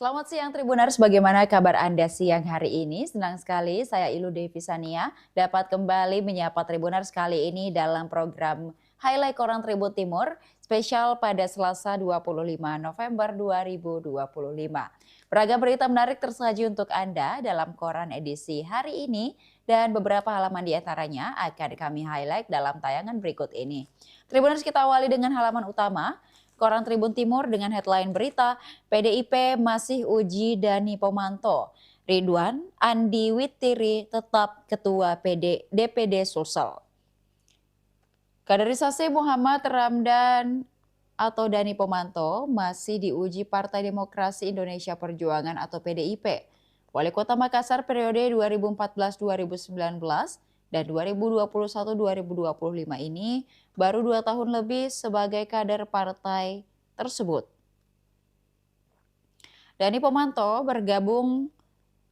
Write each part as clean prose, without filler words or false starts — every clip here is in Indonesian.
Selamat siang Tribuners, bagaimana kabar Anda siang hari ini? Senang sekali saya Ilu Devisania dapat kembali menyapa Tribuners kali ini dalam program Highlight Koran Tribun Timur spesial pada Selasa 25 November 2025. Beragam berita menarik tersaji untuk Anda dalam koran edisi hari ini dan beberapa halaman di antaranya akan kami highlight dalam tayangan berikut ini. Tribuners, kita awali dengan halaman utama Koran Tribun Timur dengan headline berita PDIP masih uji Dani Pomanto. Ridwan Andi Witiri tetap Ketua DPD Sulsel. Kaderisasi Muhammad Ramdan atau Dani Pomanto masih diuji Partai Demokrasi Indonesia Perjuangan atau PDIP. Wali Kota Makassar periode 2014-2019 dan 2021-2025 ini baru 2 tahun lebih sebagai kader partai tersebut. Dani Pomanto bergabung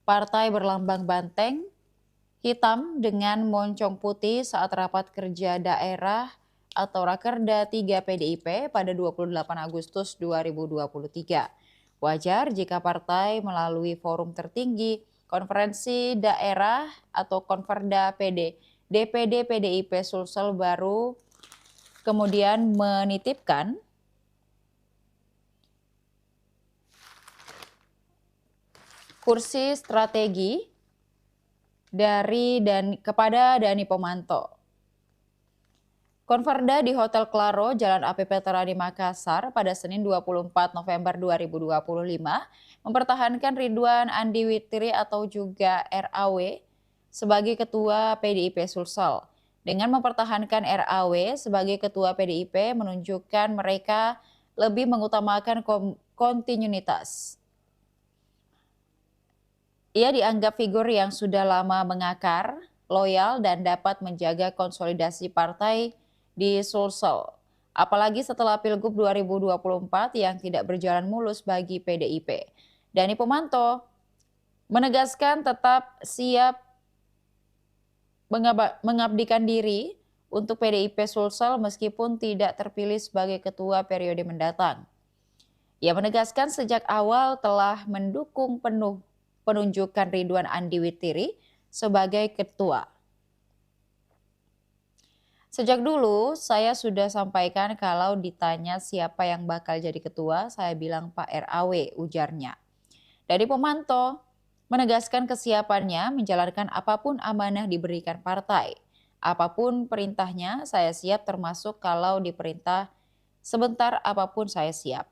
partai berlambang banteng hitam dengan moncong putih saat rapat kerja daerah atau Rakerda 3 PDIP pada 28 Agustus 2023. Wajar jika partai melalui forum tertinggi konferensi daerah atau Konferda DPD PDIP Sulsel baru kemudian menitipkan kursi strategi kepada Dani Pomanto. Konferda di Hotel Claro, Jalan AP Veterani Makassar pada Senin 24 November 2025 mempertahankan Ridwan Andi Witiri atau juga RAW sebagai Ketua PDIP Sulsel. Dengan mempertahankan RAW sebagai Ketua PDIP menunjukkan mereka lebih mengutamakan kontinuitas. Ia dianggap figur yang sudah lama mengakar, loyal, dan dapat menjaga konsolidasi partai di Sulsel. Apalagi setelah Pilgub 2024 yang tidak berjalan mulus bagi PDIP. Dani Pomanto menegaskan tetap siap mengabdikan diri untuk PDIP Sulsel meskipun tidak terpilih sebagai ketua periode mendatang. Ia menegaskan sejak awal telah mendukung penuh penunjukan Ridwan Andi Witiri sebagai ketua. Sejak dulu saya sudah sampaikan kalau ditanya siapa yang bakal jadi ketua, saya bilang Pak RAW, ujarnya. Dani Pomanto menegaskan kesiapannya menjalankan apapun amanah diberikan partai. Apapun perintahnya saya siap, termasuk kalau diperintah sebentar apapun saya siap.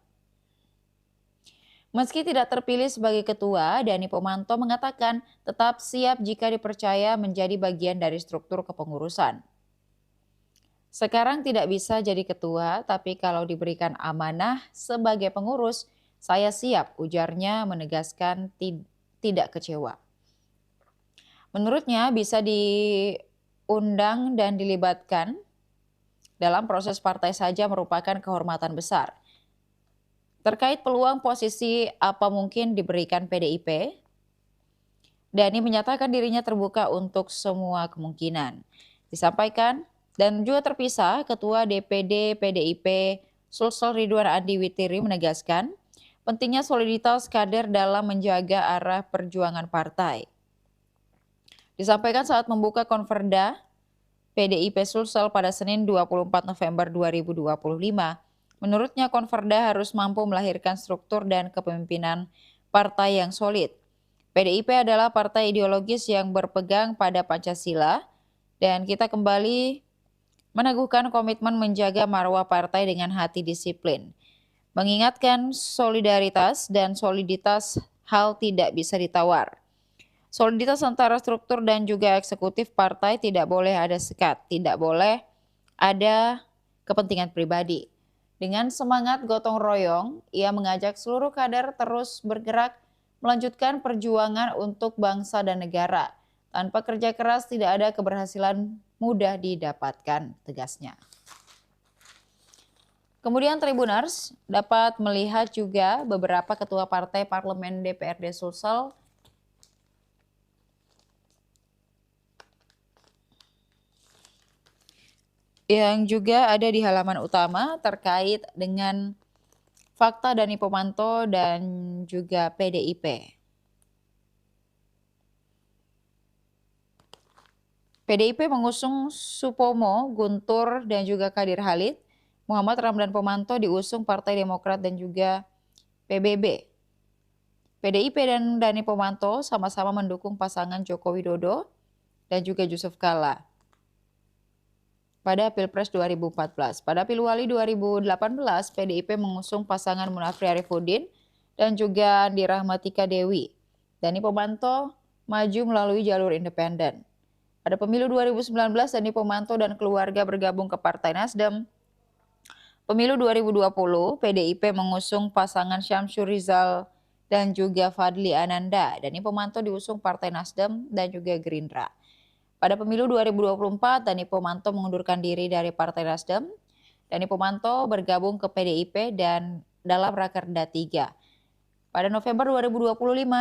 Meski tidak terpilih sebagai ketua, Dani Pomanto mengatakan tetap siap jika dipercaya menjadi bagian dari struktur kepengurusan. Sekarang tidak bisa jadi ketua, tapi kalau diberikan amanah sebagai pengurus, saya siap, ujarnya menegaskan tidak kecewa. Menurutnya bisa diundang dan dilibatkan dalam proses partai saja merupakan kehormatan besar. Terkait peluang posisi apa mungkin diberikan PDIP, Dani menyatakan dirinya terbuka untuk semua kemungkinan. Disampaikan dan juga terpisah, Ketua DPD PDIP Sulsel Ridwan Andi Witiri menegaskan pentingnya soliditas kader dalam menjaga arah perjuangan partai. Disampaikan saat membuka Konferda PDIP Sulsel pada Senin 24 November 2025. Menurutnya Konferda harus mampu melahirkan struktur dan kepemimpinan partai yang solid. PDIP adalah partai ideologis yang berpegang pada Pancasila dan kita kembali meneguhkan komitmen menjaga marwah partai dengan hati disiplin. Mengingatkan solidaritas dan soliditas hal tidak bisa ditawar. Soliditas antara struktur dan juga eksekutif partai tidak boleh ada sekat, tidak boleh ada kepentingan pribadi. Dengan semangat gotong royong, ia mengajak seluruh kader terus bergerak melanjutkan perjuangan untuk bangsa dan negara. Tanpa kerja keras tidak ada keberhasilan mudah didapatkan, tegasnya. Kemudian Tribuners dapat melihat juga beberapa ketua partai parlemen DPRD Sulsel yang juga ada di halaman utama terkait dengan Fakta Dani Pomanto dan juga PDIP. PDIP mengusung Supomo, Guntur, dan juga Kadir Halid. Muhammad Ramdan Pomanto diusung Partai Demokrat dan juga PBB. PDIP dan Dani Pomanto sama-sama mendukung pasangan Joko Widodo dan juga Yusuf Kala pada Pilpres 2014. Pada Pilwali 2018, PDIP mengusung pasangan Munafri Arifudin dan juga Andi Rahmatika Dewi. Dani Pomanto maju melalui jalur independen. Pada pemilu 2019, Dani Pomanto dan keluarga bergabung ke Partai Nasdem. Pemilu 2020, PDIP mengusung pasangan Syamsur Rizal dan juga Fadli Ananda. Dani Pomanto diusung Partai Nasdem dan juga Gerindra. Pada pemilu 2024, Dani Pomanto mengundurkan diri dari Partai Nasdem. Dani Pomanto bergabung ke PDIP dan dalam Rakerda 3. Pada November 2025,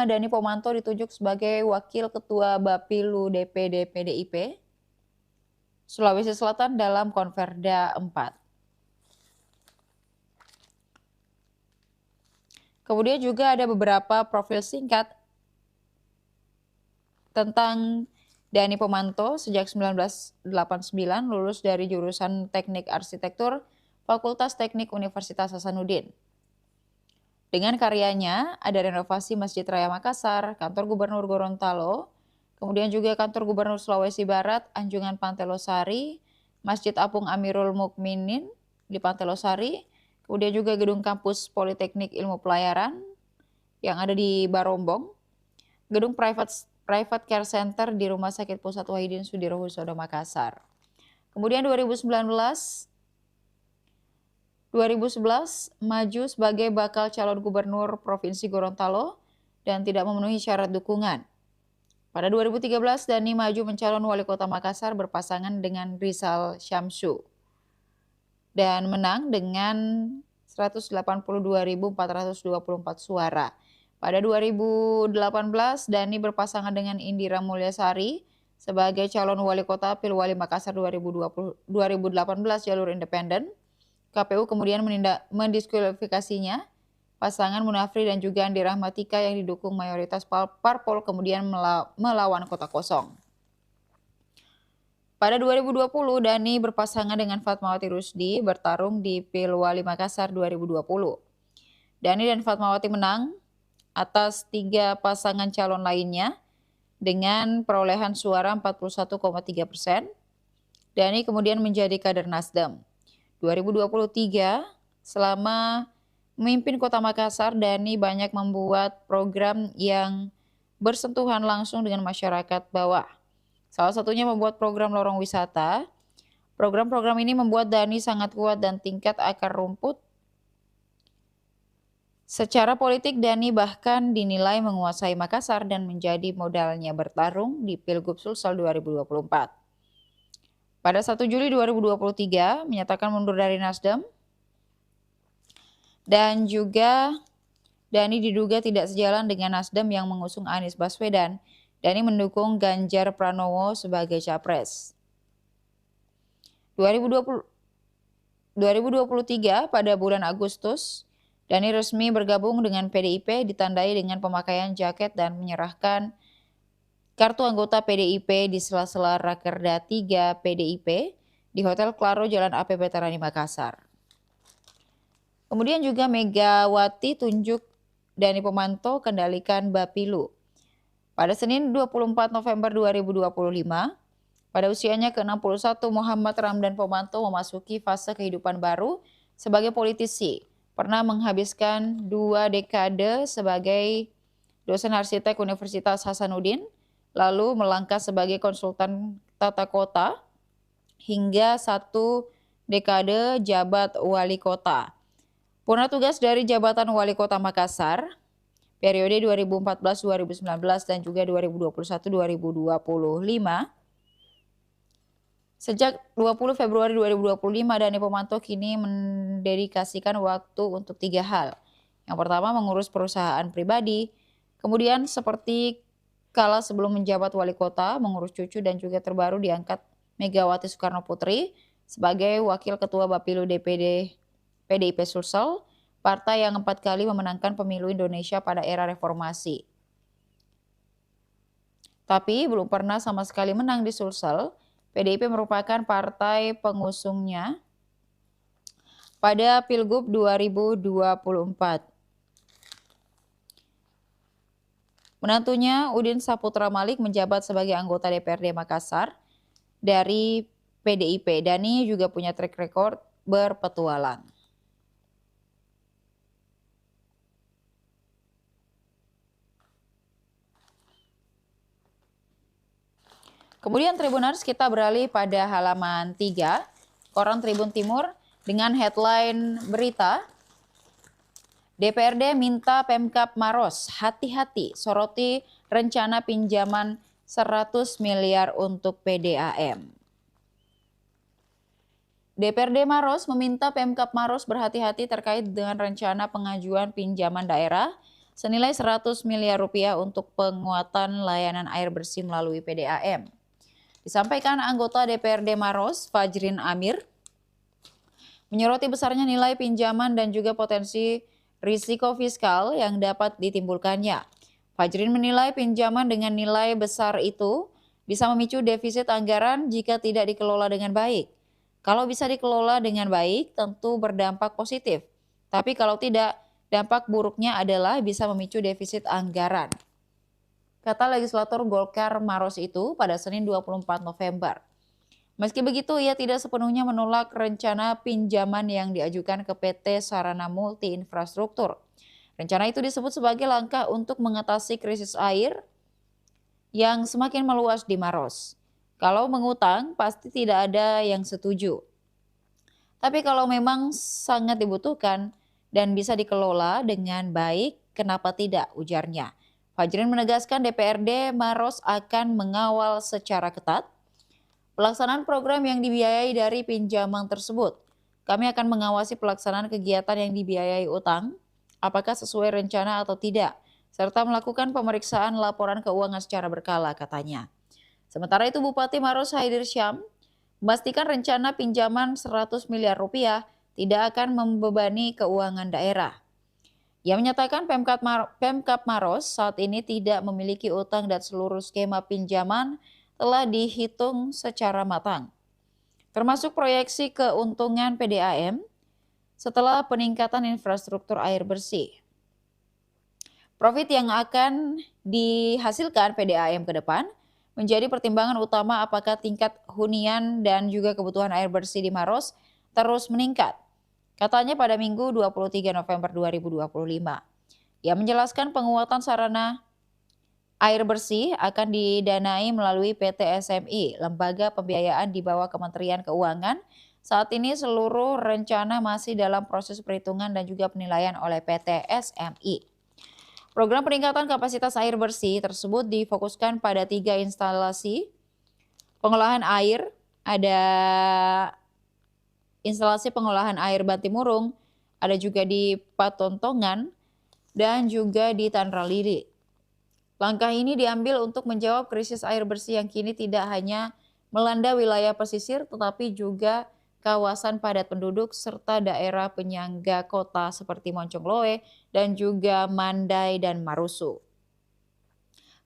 Dani Pomanto ditunjuk sebagai Wakil Ketua Bapilu DPD PDIP Sulawesi Selatan dalam Konverda 4. Kemudian juga ada beberapa profil singkat tentang Dani Pomanto. Sejak 1989 lulus dari jurusan Teknik Arsitektur Fakultas Teknik Universitas Hasanuddin. Dengan karyanya ada renovasi Masjid Raya Makassar, Kantor Gubernur Gorontalo, kemudian juga Kantor Gubernur Sulawesi Barat, Anjungan Pantai Losari, Masjid Apung Amirul Mukminin di Pantai Losari, kemudian juga Gedung Kampus Politeknik Ilmu Pelayaran yang ada di Barombong, Gedung Private Care Center di Rumah Sakit Pusat Wahidin Sudirohusodo Makassar. Kemudian 2011 maju sebagai bakal calon gubernur Provinsi Gorontalo dan tidak memenuhi syarat dukungan. Pada 2013, Dani maju mencalon wali kota Makassar berpasangan dengan Rizal Syamsu dan menang dengan 182.424 suara. Pada 2018, Dani berpasangan dengan Indira Mulyasari sebagai calon wali kota Pilwali Makassar 2018 jalur independen. KPU kemudian mendiskualifikasinya. Pasangan Munafri dan juga Andi Rahmatika yang didukung mayoritas parpol kemudian melawan kota kosong. Pada 2020, Dani berpasangan dengan Fatmawati Rusdi bertarung di Pilwali Makassar 2020. Dani dan Fatmawati menang atas 3 pasangan calon lainnya dengan perolehan suara 41,3%. Dani kemudian menjadi kader Nasdem. 2023, selama memimpin Kota Makassar, Dani banyak membuat program yang bersentuhan langsung dengan masyarakat bawah. Salah satunya membuat program lorong wisata. Program-program ini membuat Dani sangat kuat dan tingkat akar rumput. Secara politik, Dani bahkan dinilai menguasai Makassar dan menjadi modalnya bertarung di Pilgub Sulsel 2024. Pada 1 Juli 2023 menyatakan mundur dari Nasdem dan juga Dani diduga tidak sejalan dengan Nasdem yang mengusung Anies Baswedan. Dani mendukung Ganjar Pranowo sebagai capres. 2023 pada bulan Agustus, Dani resmi bergabung dengan PDIP ditandai dengan pemakaian jaket dan menyerahkan kartu anggota PDIP di sela-sela Rakerda 3 PDIP di Hotel Claro Jalan AP Veterani Makassar. Kemudian juga Megawati tunjuk Dani Pomanto kendalikan Bapilu. Pada Senin 24 November 2025, pada usianya ke-61, Muhammad Ramdan Pomanto memasuki fase kehidupan baru sebagai politisi. Pernah menghabiskan 2 dekade sebagai dosen arsitek Universitas Hasanuddin, lalu melangkah sebagai konsultan tata kota hingga 1 dekade jabat wali kota. Purna tugas dari jabatan wali kota Makassar periode 2014-2019 dan juga 2021-2025. Sejak 20 Februari 2025, Dani Pomanto kini mendedikasikan waktu untuk 3 hal. Yang pertama, mengurus perusahaan pribadi. Kemudian seperti kala sebelum menjabat wali kota, mengurus cucu dan juga terbaru diangkat Megawati Soekarno Putri sebagai Wakil Ketua Bapilu DPD PDIP Sulsel partai yang 4 kali memenangkan pemilu Indonesia pada era reformasi. Tapi belum pernah sama sekali menang di Sulsel. PDIP merupakan partai pengusungnya pada Pilgub 2024. Menantunya Udin Saputra Malik menjabat sebagai anggota DPRD Makassar dari PDIP. Dani juga punya track record berpetualang. Kemudian Tribuners, kita beralih pada halaman 3, Koran Tribun Timur dengan headline berita, DPRD minta Pemkab Maros hati-hati soroti rencana pinjaman 100 miliar untuk PDAM. DPRD Maros meminta Pemkab Maros berhati-hati terkait dengan rencana pengajuan pinjaman daerah senilai 100 miliar rupiah untuk penguatan layanan air bersih melalui PDAM. Disampaikan anggota DPRD Maros, Fajrin Amir, menyoroti besarnya nilai pinjaman dan juga potensi risiko fiskal yang dapat ditimbulkannya. Fajrin menilai pinjaman dengan nilai besar itu bisa memicu defisit anggaran jika tidak dikelola dengan baik. Kalau bisa dikelola dengan baik, tentu berdampak positif. Tapi kalau tidak, dampak buruknya adalah bisa memicu defisit anggaran, kata legislator Golkar Maros itu pada Senin 24 November. Meski begitu, ia tidak sepenuhnya menolak rencana pinjaman yang diajukan ke PT Sarana Multi Infrastruktur. Rencana itu disebut sebagai langkah untuk mengatasi krisis air yang semakin meluas di Maros. Kalau mengutang, pasti tidak ada yang setuju. Tapi kalau memang sangat dibutuhkan dan bisa dikelola dengan baik, kenapa tidak, ujarnya. Fajrin menegaskan DPRD Maros akan mengawal secara ketat pelaksanaan program yang dibiayai dari pinjaman tersebut. Kami akan mengawasi pelaksanaan kegiatan yang dibiayai utang, apakah sesuai rencana atau tidak, serta melakukan pemeriksaan laporan keuangan secara berkala, katanya. Sementara itu Bupati Maros Haidir Syam memastikan rencana pinjaman 100 miliar rupiah tidak akan membebani keuangan daerah. Ia menyatakan Pemkab Maros saat ini tidak memiliki utang dan seluruh skema pinjaman telah dihitung secara matang, termasuk proyeksi keuntungan PDAM setelah peningkatan infrastruktur air bersih. Profit yang akan dihasilkan PDAM ke depan menjadi pertimbangan utama apakah tingkat hunian dan juga kebutuhan air bersih di Maros terus meningkat, katanya pada Minggu 23 November 2025. Ia menjelaskan penguatan sarana air bersih akan didanai melalui PT SMI, lembaga pembiayaan di bawah Kementerian Keuangan. Saat ini seluruh rencana masih dalam proses perhitungan dan juga penilaian oleh PT SMI. Program peningkatan kapasitas air bersih tersebut difokuskan pada 3 instalasi pengolahan air. Ada instalasi pengolahan air Bantimurung, ada juga di Patontongan, dan juga di Tanra Lili. Langkah ini diambil untuk menjawab krisis air bersih yang kini tidak hanya melanda wilayah pesisir, tetapi juga kawasan padat penduduk serta daerah penyangga kota seperti Moncongloe dan juga Mandai dan Marusu.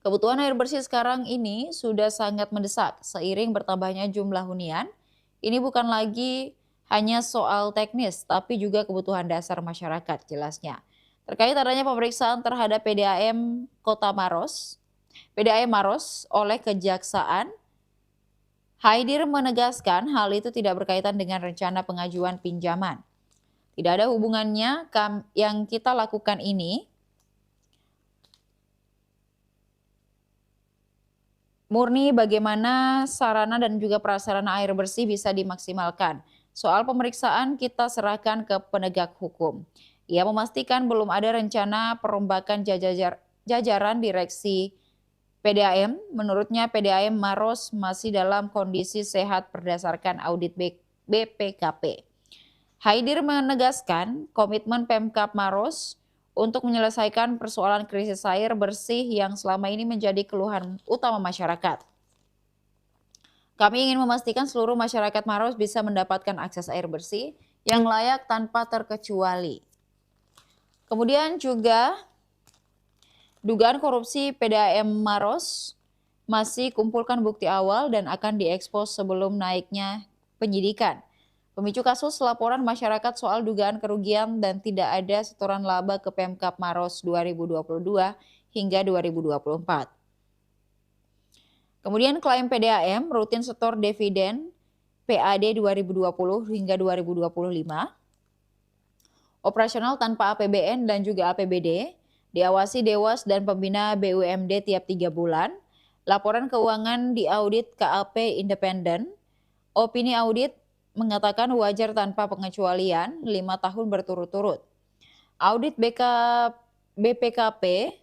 Kebutuhan air bersih sekarang ini sudah sangat mendesak seiring bertambahnya jumlah hunian. Ini bukan lagi hanya soal teknis, tapi juga kebutuhan dasar masyarakat, jelasnya. Terkait adanya pemeriksaan terhadap PDAM Kota Maros, PDAM Maros oleh Kejaksaan, Haidir menegaskan hal itu tidak berkaitan dengan rencana pengajuan pinjaman. Tidak ada hubungannya yang kita lakukan ini murni bagaimana sarana dan juga prasarana air bersih bisa dimaksimalkan. Soal pemeriksaan kita serahkan ke penegak hukum. Ia memastikan belum ada rencana perombakan jajaran direksi PDAM. Menurutnya PDAM Maros masih dalam kondisi sehat berdasarkan audit BPKP. Haidir menegaskan komitmen Pemkab Maros untuk menyelesaikan persoalan krisis air bersih yang selama ini menjadi keluhan utama masyarakat. Kami ingin memastikan seluruh masyarakat Maros bisa mendapatkan akses air bersih yang layak tanpa terkecuali. Kemudian juga dugaan korupsi PDAM Maros masih kumpulkan bukti awal dan akan diekspos sebelum naiknya penyidikan. Pemicu kasus laporan masyarakat soal dugaan kerugian dan tidak ada setoran laba ke Pemkab Maros 2022 hingga 2024. Kemudian klaim PDAM rutin setor dividen PAD 2020 hingga 2025. Operasional tanpa APBN dan juga APBD, diawasi Dewas dan pembina BUMD tiap 3 bulan, laporan keuangan diaudit KAP independen, opini audit mengatakan wajar tanpa pengecualian 5 tahun berturut-turut. Audit BPKP,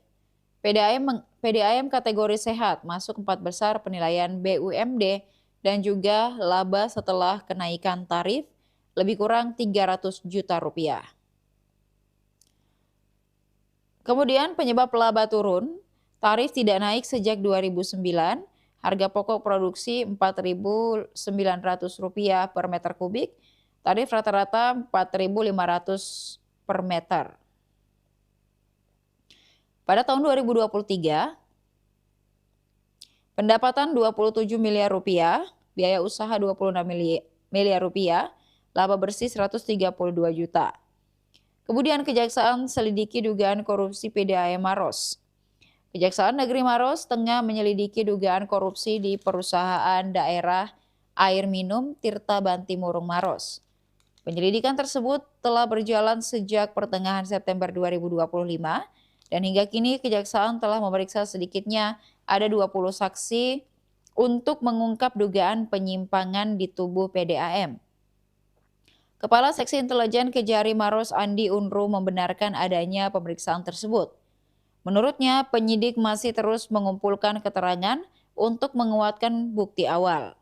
PDAM kategori sehat masuk 4 besar penilaian BUMD dan juga laba setelah kenaikan tarif lebih kurang 300 juta rupiah. Kemudian penyebab laba turun, tarif tidak naik sejak 2009, harga pokok produksi Rp4.900 per meter kubik, tarif rata-rata Rp4.500 per meter. Pada tahun 2023, pendapatan Rp27 miliar, biaya usaha Rp26 miliar, laba bersih Rp132 juta. Kemudian Kejaksaan selidiki dugaan korupsi PDAM Maros. Kejaksaan Negeri Maros tengah menyelidiki dugaan korupsi di perusahaan daerah air minum Tirta Bantimurung Maros. Penyelidikan tersebut telah berjalan sejak pertengahan September 2025 dan hingga kini Kejaksaan telah memeriksa sedikitnya ada 20 saksi untuk mengungkap dugaan penyimpangan di tubuh PDAM. Kepala Seksi Intelijen Kejari Maros Andi Unru membenarkan adanya pemeriksaan tersebut. Menurutnya, penyidik masih terus mengumpulkan keterangan untuk menguatkan bukti awal.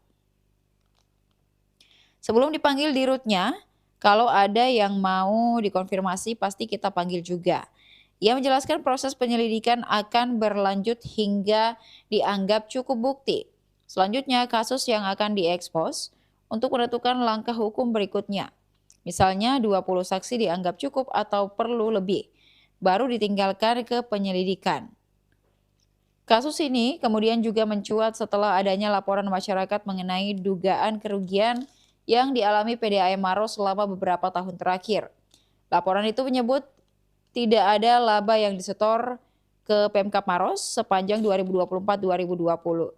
Sebelum dipanggil dirutnya, kalau ada yang mau dikonfirmasi pasti kita panggil juga. Ia menjelaskan proses penyelidikan akan berlanjut hingga dianggap cukup bukti. Selanjutnya, kasus yang akan diekspos untuk menentukan langkah hukum berikutnya. Misalnya 20 saksi dianggap cukup atau perlu lebih, baru ditinggalkan ke penyelidikan. Kasus ini kemudian juga mencuat setelah adanya laporan masyarakat mengenai dugaan kerugian yang dialami PDAM Maros selama beberapa tahun terakhir. Laporan itu menyebut tidak ada laba yang disetor ke Pemkab Maros sepanjang 2022-2024,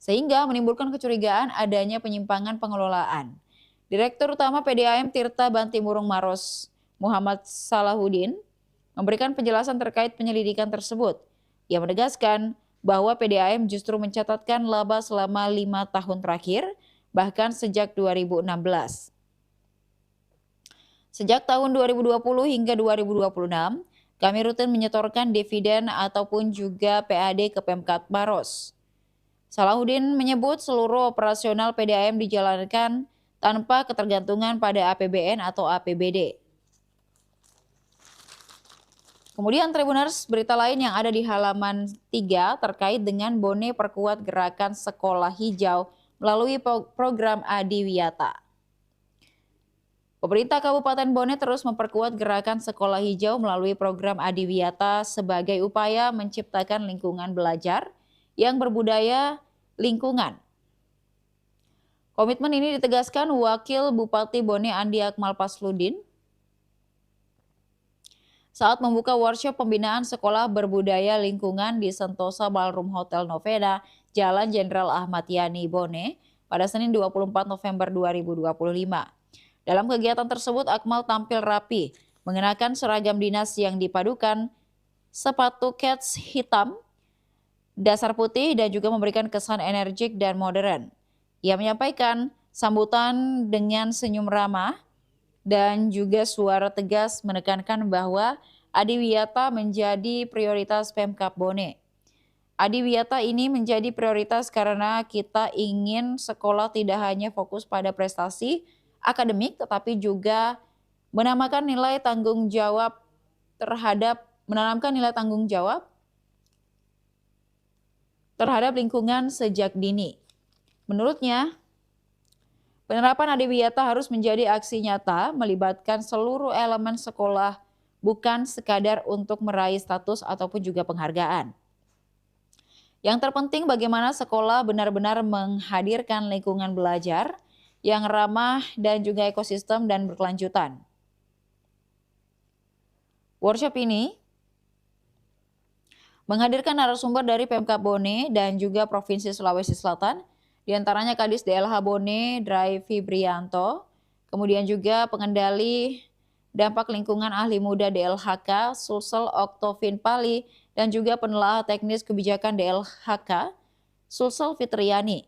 sehingga menimbulkan kecurigaan adanya penyimpangan pengelolaan. Direktur Utama PDAM Tirta Bantimurung Maros, Muhammad Salahuddin, memberikan penjelasan terkait penyelidikan tersebut. Ia menegaskan bahwa PDAM justru mencatatkan laba selama 5 tahun terakhir, bahkan sejak 2016. Sejak tahun 2020 hingga 2026, kami rutin menyetorkan dividen ataupun juga PAD ke Pemkab Maros. Salahuddin menyebut seluruh operasional PDAM dijalankan tanpa ketergantungan pada APBN atau APBD. Kemudian Tribuners, berita lain yang ada di halaman 3 terkait dengan Bone perkuat gerakan sekolah hijau melalui program Adiwiyata. Pemerintah Kabupaten Bone terus memperkuat gerakan sekolah hijau melalui program Adiwiyata sebagai upaya menciptakan lingkungan belajar yang berbudaya lingkungan. Komitmen ini ditegaskan Wakil Bupati Bone Andi Akmal Pasludin saat membuka workshop pembinaan sekolah berbudaya lingkungan di Sentosa Ballroom Hotel Novena, Jalan Jenderal Ahmad Yani, Bone, pada Senin 24 November 2025. Dalam kegiatan tersebut, Akmal tampil rapi, mengenakan seragam dinas yang dipadukan, sepatu kets hitam, dasar putih, dan juga memberikan kesan energik dan modern. Ia menyampaikan sambutan dengan senyum ramah dan juga suara tegas menekankan bahwa Adiwiyata menjadi prioritas Pemkab Bone. Adiwiyata ini menjadi prioritas karena kita ingin sekolah tidak hanya fokus pada prestasi akademik tetapi juga menanamkan nilai tanggung jawab terhadap lingkungan sejak dini. Menurutnya, Penerapan adiwiyata harus menjadi aksi nyata, melibatkan seluruh elemen sekolah, bukan sekadar untuk meraih status ataupun juga penghargaan. Yang terpenting bagaimana sekolah benar-benar menghadirkan lingkungan belajar yang ramah dan juga ekosistem dan berkelanjutan. Workshop ini menghadirkan narasumber dari Pemkab Bone dan juga Provinsi Sulawesi Selatan, diantaranya Kadis DLH Bone, Drai Fibrianto, kemudian juga pengendali dampak lingkungan ahli muda DLHK, Sulsel Oktovin Pali, dan juga penelaah teknis kebijakan DLHK, Sulsel Fitriani.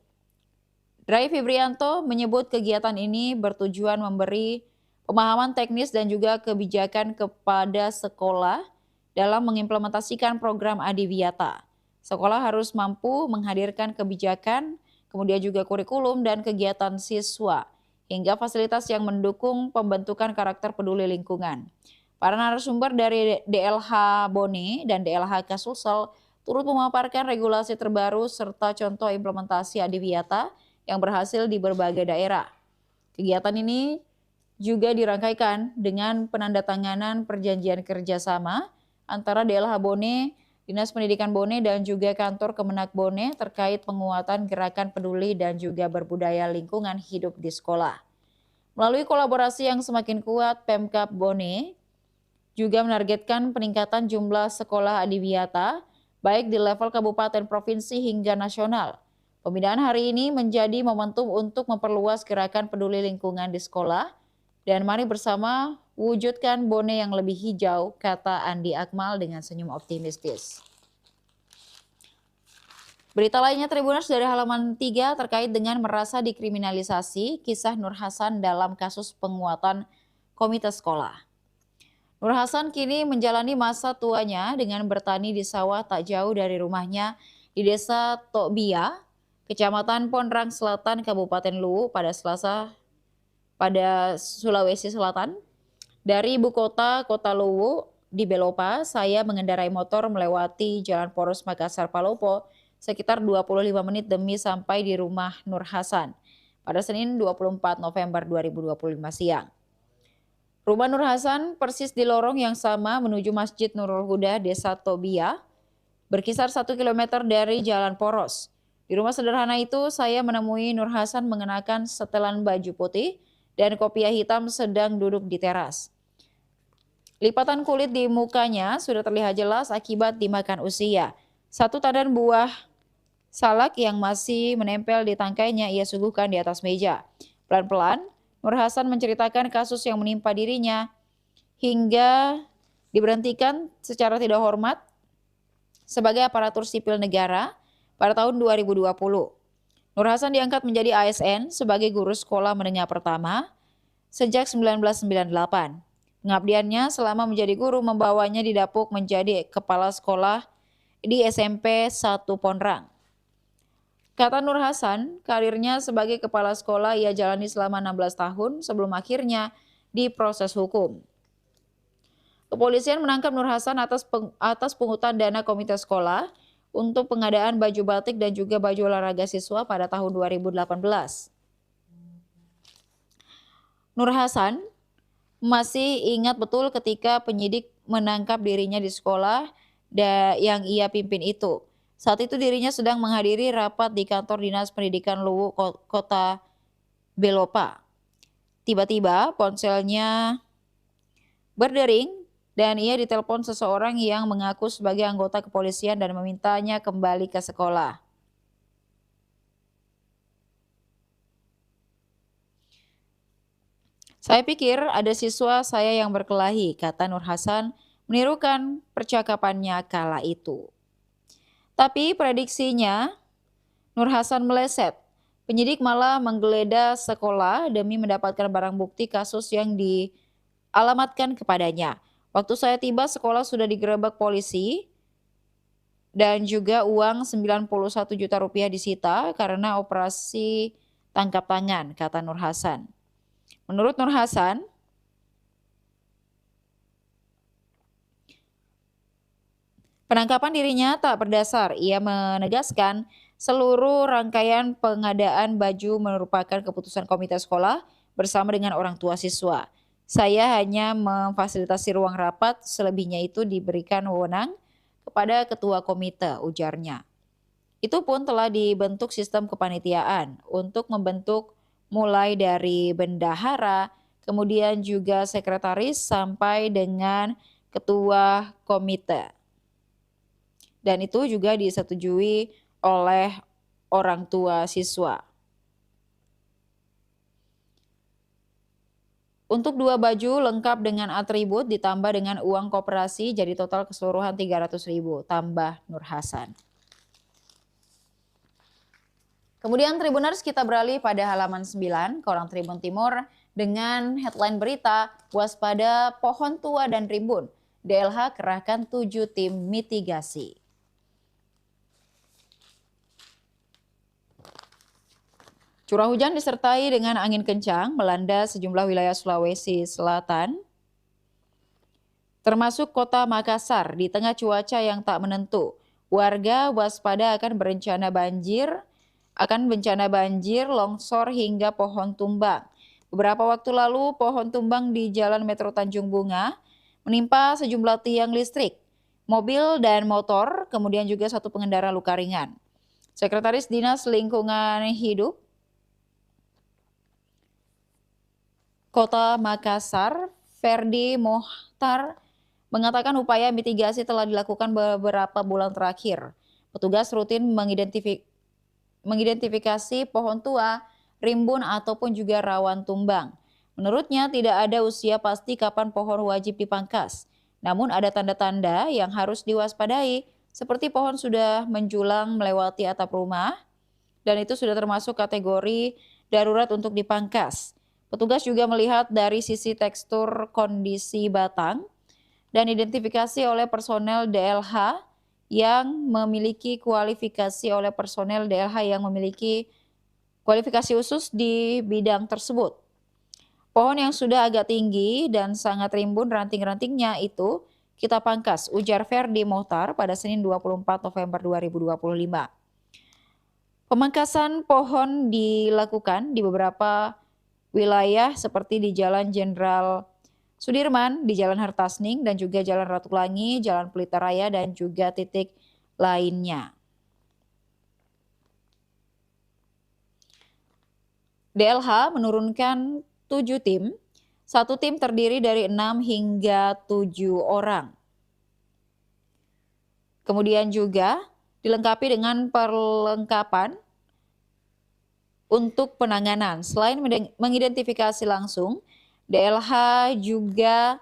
Drai Fibrianto menyebut kegiatan ini bertujuan memberi pemahaman teknis dan juga kebijakan kepada sekolah dalam mengimplementasikan program adiwiyata. Sekolah harus mampu menghadirkan kebijakan, kemudian juga kurikulum dan kegiatan siswa, hingga fasilitas yang mendukung pembentukan karakter peduli lingkungan. Para narasumber dari DLH Bone dan DLHK Sulsel turut memaparkan regulasi terbaru serta contoh implementasi adiwiyata yang berhasil di berbagai daerah. Kegiatan ini juga dirangkaikan dengan penandatanganan perjanjian kerjasama antara DLH Bone, Dinas Pendidikan Bone, dan juga kantor Kemenak Bone terkait penguatan gerakan peduli dan juga berbudaya lingkungan hidup di sekolah. Melalui kolaborasi yang semakin kuat, Pemkab Bone juga menargetkan peningkatan jumlah sekolah adiwiyata, baik di level kabupaten, provinsi, hingga nasional. Pembinaan hari ini menjadi momentum untuk memperluas gerakan peduli lingkungan di sekolah, dan mari bersama wujudkan Bone yang lebih hijau, kata Andi Akmal dengan senyum optimistis. Berita lainnya Tribuners dari halaman 3 terkait dengan merasa dikriminalisasi, kisah Nur Hasan dalam kasus penguatan komite sekolah. Nur Hasan kini menjalani masa tuanya dengan bertani di sawah tak jauh dari rumahnya di Desa Tokbia, Kecamatan Pondrang Selatan, Kabupaten Luwu pada Sulawesi Selatan. Dari ibu kota Luwu di Belopa, saya mengendarai motor melewati Jalan Poros Makassar Palopo sekitar 25 menit demi sampai di rumah Nur Hasan pada Senin 24 November 2025 siang. Rumah Nur Hasan persis di lorong yang sama menuju Masjid Nurul Huda Desa Tobia, berkisar 1 km dari Jalan Poros. Di rumah sederhana itu saya menemui Nur Hasan mengenakan setelan baju putih dan kopiah hitam sedang duduk di teras. Lipatan kulit di mukanya sudah terlihat jelas akibat dimakan usia. Satu tandan buah salak yang masih menempel di tangkainya ia suguhkan di atas meja. Pelan-pelan, Nur Hasan menceritakan kasus yang menimpa dirinya hingga diberhentikan secara tidak hormat sebagai aparatur sipil negara pada tahun 2020. Nur Hasan diangkat menjadi ASN sebagai guru sekolah menengah pertama sejak 1998. Pengabdiannya selama menjadi guru membawanya didapuk menjadi kepala sekolah di SMP 1 Pondrang. Kata Nur Hasan, karirnya sebagai kepala sekolah ia jalani selama 16 tahun sebelum akhirnya diproses hukum. Kepolisian menangkap Nur Hasan atas pungutan dana komite sekolah untuk pengadaan baju batik dan juga baju olahraga siswa pada tahun 2018. Nur Hasan masih ingat betul ketika penyidik menangkap dirinya di sekolah yang ia pimpin itu. Saat itu dirinya sedang menghadiri rapat di kantor Dinas Pendidikan Luwu Kota Belopa. Tiba-tiba ponselnya berdering dan ia ditelepon seseorang yang mengaku sebagai anggota kepolisian dan memintanya kembali ke sekolah. Saya pikir ada siswa saya yang berkelahi, kata Nur Hasan menirukan percakapannya kala itu. Tapi prediksinya Nur Hasan meleset. Penyidik malah menggeledah sekolah demi mendapatkan barang bukti kasus yang dialamatkan kepadanya. Waktu saya tiba sekolah sudah digerebek polisi dan juga uang 91 juta rupiah disita karena operasi tangkap tangan, kata Nur Hasan. Menurut Nur Hasan, Penangkapan dirinya tak berdasar. Ia menegaskan seluruh rangkaian pengadaan baju merupakan keputusan komite sekolah bersama dengan orang tua siswa. Saya hanya memfasilitasi ruang rapat, selebihnya itu diberikan wewenang kepada ketua komite, ujarnya. Itu pun telah dibentuk sistem kepanitiaan untuk membentuk mulai dari bendahara, kemudian juga sekretaris sampai dengan ketua komite. Dan itu juga disetujui oleh orang tua siswa. Untuk 2 baju lengkap dengan atribut ditambah dengan uang koperasi jadi total keseluruhan 300.000, tambah Nur Hasan. Kemudian Tribuners, kita beralih pada halaman 9, Koran Tribun Timur dengan headline berita waspada pohon tua dan rimbun. DLH kerahkan 7 tim mitigasi. Curah hujan disertai dengan angin kencang melanda sejumlah wilayah Sulawesi Selatan, termasuk kota Makassar. Di tengah cuaca yang tak menentu, warga waspada akan bencana banjir, longsor hingga pohon tumbang. Beberapa waktu lalu, pohon tumbang di Jalan Metro Tanjung Bunga menimpa sejumlah tiang listrik, mobil dan motor, kemudian juga satu pengendara luka ringan. Sekretaris Dinas Lingkungan Hidup Kota Makassar, Ferdi Mohtar, mengatakan upaya mitigasi telah dilakukan beberapa bulan terakhir. Petugas rutin mengidentifikasi pohon tua, rimbun ataupun juga rawan tumbang. Menurutnya tidak ada usia pasti kapan pohon wajib dipangkas. Namun ada tanda-tanda yang harus diwaspadai, seperti pohon sudah menjulang melewati atap rumah, dan itu sudah termasuk kategori darurat untuk dipangkas. Petugas juga melihat dari sisi tekstur kondisi batang dan identifikasi oleh personel DLH yang memiliki kualifikasi khusus di bidang tersebut. Pohon yang sudah agak tinggi dan sangat rimbun ranting-rantingnya itu kita pangkas, ujar Ferdi Mohtar pada Senin 24 November 2025. Pemangkasan pohon dilakukan di beberapa wilayah seperti di Jalan Jenderal Sudirman, di Jalan Hartasning, dan juga Jalan Ratulangi, Jalan Pelita Raya, dan juga titik lainnya. DLH menurunkan 7 tim, 1 tim terdiri dari 6 hingga 7 orang. Kemudian juga dilengkapi dengan perlengkapan untuk penanganan. Selain mengidentifikasi langsung, DLH juga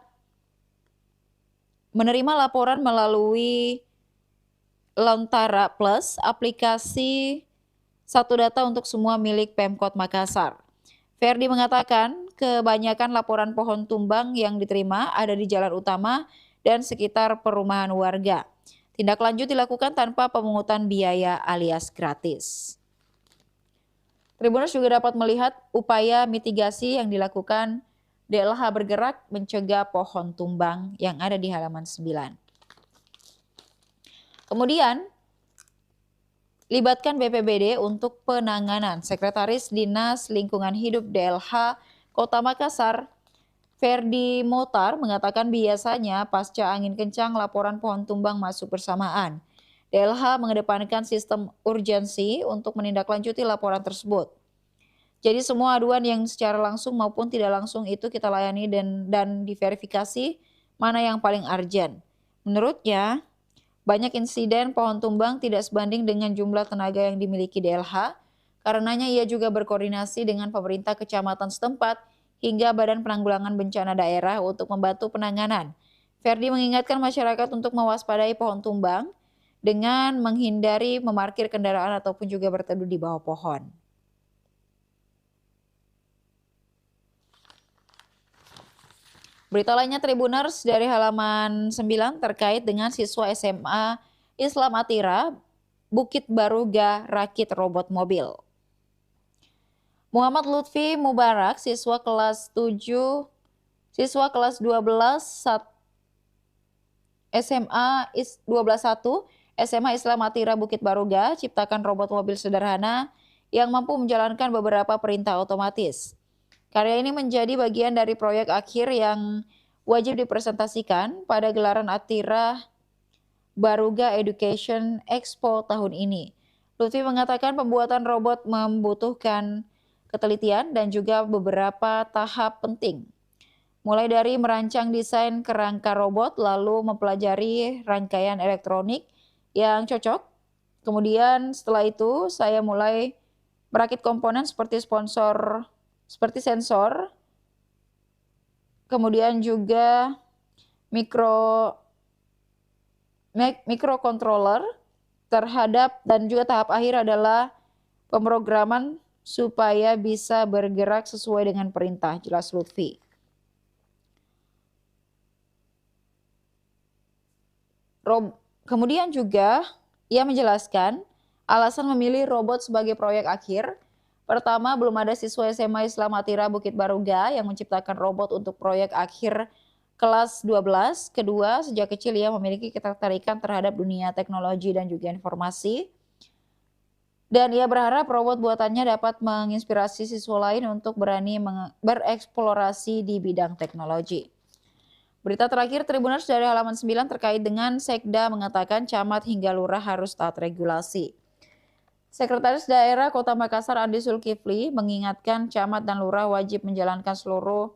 menerima laporan melalui Lontara Plus, aplikasi satu data untuk semua milik Pemkot Makassar. Ferdi mengatakan kebanyakan laporan pohon tumbang yang diterima ada di jalan utama dan sekitar perumahan warga. Tindak lanjut dilakukan tanpa pemungutan biaya alias gratis. Tribuners juga dapat melihat upaya mitigasi yang dilakukan DLH bergerak mencegah pohon tumbang yang ada di halaman 9. Kemudian, libatkan BPBD untuk penanganan. Sekretaris Dinas Lingkungan Hidup DLH Kota Makassar, Ferdi Mohtar, mengatakan biasanya pasca angin kencang laporan pohon tumbang masuk bersamaan. DLH mengedepankan sistem urgensi untuk menindaklanjuti laporan tersebut. Jadi semua aduan yang secara langsung maupun tidak langsung itu kita layani dan diverifikasi mana yang paling urgent. Menurutnya, banyak insiden pohon tumbang tidak sebanding dengan jumlah tenaga yang dimiliki DLH, karenanya ia juga berkoordinasi dengan pemerintah kecamatan setempat hingga Badan Penanggulangan Bencana Daerah untuk membantu penanganan. Ferdi mengingatkan masyarakat untuk mewaspadai pohon tumbang dengan menghindari memarkir kendaraan ataupun juga berteduh di bawah pohon. Berita lainnya Tribuners dari halaman 9 terkait dengan siswa SMA Islam Atira Bukit Baruga rakit robot mobil. Muhammad Lutfi Mubarak, siswa kelas 12 SMA 121 SMA Islam Atira Bukit Baruga ciptakan robot mobil sederhana yang mampu menjalankan beberapa perintah otomatis. Karya ini menjadi bagian dari proyek akhir yang wajib dipresentasikan pada gelaran Atira Baruga Education Expo tahun ini. Lutfi mengatakan pembuatan robot membutuhkan ketelitian dan juga beberapa tahap penting. Mulai dari merancang desain kerangka robot, lalu mempelajari rangkaian elektronik yang cocok. Kemudian setelah itu saya mulai merakit komponen seperti sensor, kemudian juga microcontroller terhadap, dan juga tahap akhir adalah pemrograman supaya bisa bergerak sesuai dengan perintah, jelas Lutfi. Kemudian juga ia menjelaskan alasan memilih robot sebagai proyek akhir. Pertama, belum ada siswa SMA Islam Atira Bukit Baruga yang menciptakan robot untuk proyek akhir kelas 12. Kedua, sejak kecil ia memiliki ketertarikan terhadap dunia teknologi dan juga informasi. Dan ia berharap robot buatannya dapat menginspirasi siswa lain untuk berani bereksplorasi di bidang teknologi. Berita terakhir Tribuners dari halaman 9 terkait dengan Sekda mengatakan camat hingga lurah harus taat regulasi. Sekretaris Daerah Kota Makassar Andi Zulkifli mengingatkan camat dan lurah wajib menjalankan seluruh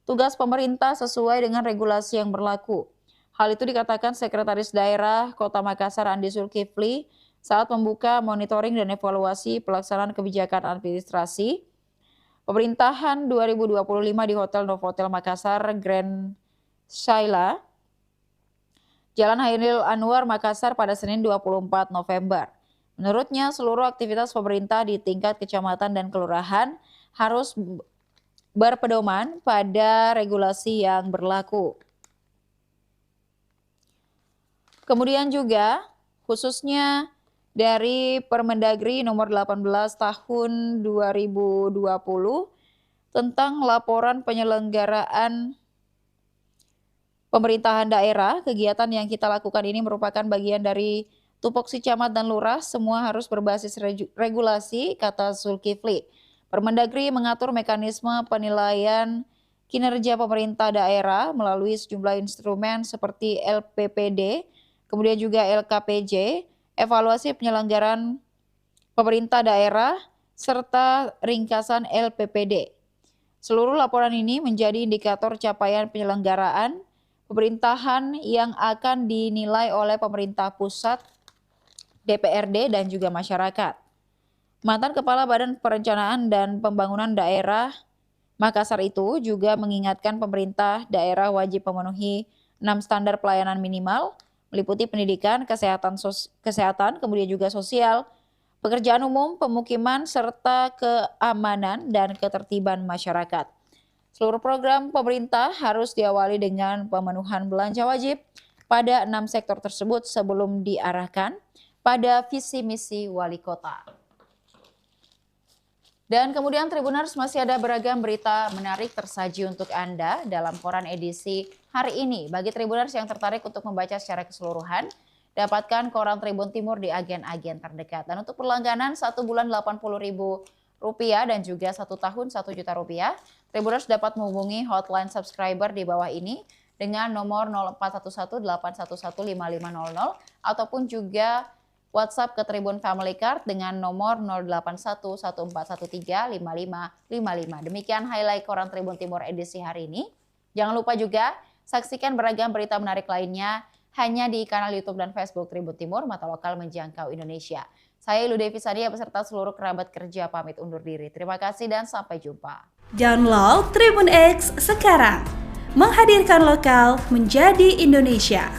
tugas pemerintah sesuai dengan regulasi yang berlaku. Hal itu dikatakan Sekretaris Daerah Kota Makassar Andi Zulkifli saat membuka monitoring dan evaluasi pelaksanaan kebijakan administrasi pemerintahan 2025 di Hotel Novotel Makassar Grand Shaila, Jalan Hairil Anwar, Makassar pada Senin 24 November. Menurutnya, seluruh aktivitas pemerintah di tingkat kecamatan dan kelurahan harus berpedoman pada regulasi yang berlaku. Kemudian juga khususnya dari Permendagri nomor 18 tahun 2020 tentang laporan penyelenggaraan pemerintahan daerah, kegiatan yang kita lakukan ini merupakan bagian dari tupoksi camat dan lurah, semua harus berbasis regulasi, kata Zulkifli. Permendagri mengatur mekanisme penilaian kinerja pemerintah daerah melalui sejumlah instrumen seperti LPPD, kemudian juga LKPJ, evaluasi penyelenggaraan pemerintah daerah, serta ringkasan LPPD. Seluruh laporan ini menjadi indikator capaian penyelenggaraan pemerintahan yang akan dinilai oleh pemerintah pusat, DPRD, dan juga masyarakat. Mantan Kepala Badan Perencanaan dan Pembangunan Daerah Makassar itu juga mengingatkan pemerintah daerah wajib memenuhi 6 standar pelayanan minimal, meliputi pendidikan, kesehatan, kemudian juga sosial, pekerjaan umum, pemukiman, serta keamanan dan ketertiban masyarakat. Seluruh program pemerintah harus diawali dengan pemenuhan belanja wajib pada 6 sektor tersebut sebelum diarahkan pada visi misi wali kota. Dan kemudian Tribuners, masih ada beragam berita menarik tersaji untuk Anda dalam koran edisi hari ini. Bagi Tribuners yang tertarik untuk membaca secara keseluruhan, dapatkan koran Tribun Timur di agen-agen terdekat. Dan untuk berlangganan 1 bulan Rp80.000 dan juga 1 tahun Rp1.000.000, Tribuners dapat menghubungi hotline subscriber di bawah ini dengan nomor 041181155500 ataupun juga WhatsApp ke Tribun Family Card dengan nomor 081141355555. Demikian highlight koran Tribun Timur edisi hari ini. Jangan lupa juga saksikan beragam berita menarik lainnya hanya di kanal YouTube dan Facebook Tribun Timur, mata lokal menjangkau Indonesia. Saya Ilu Devi Sadia beserta seluruh kerabat kerja pamit undur diri. Terima kasih dan sampai jumpa. Download Tribun X sekarang. Menghadirkan lokal menjadi Indonesia.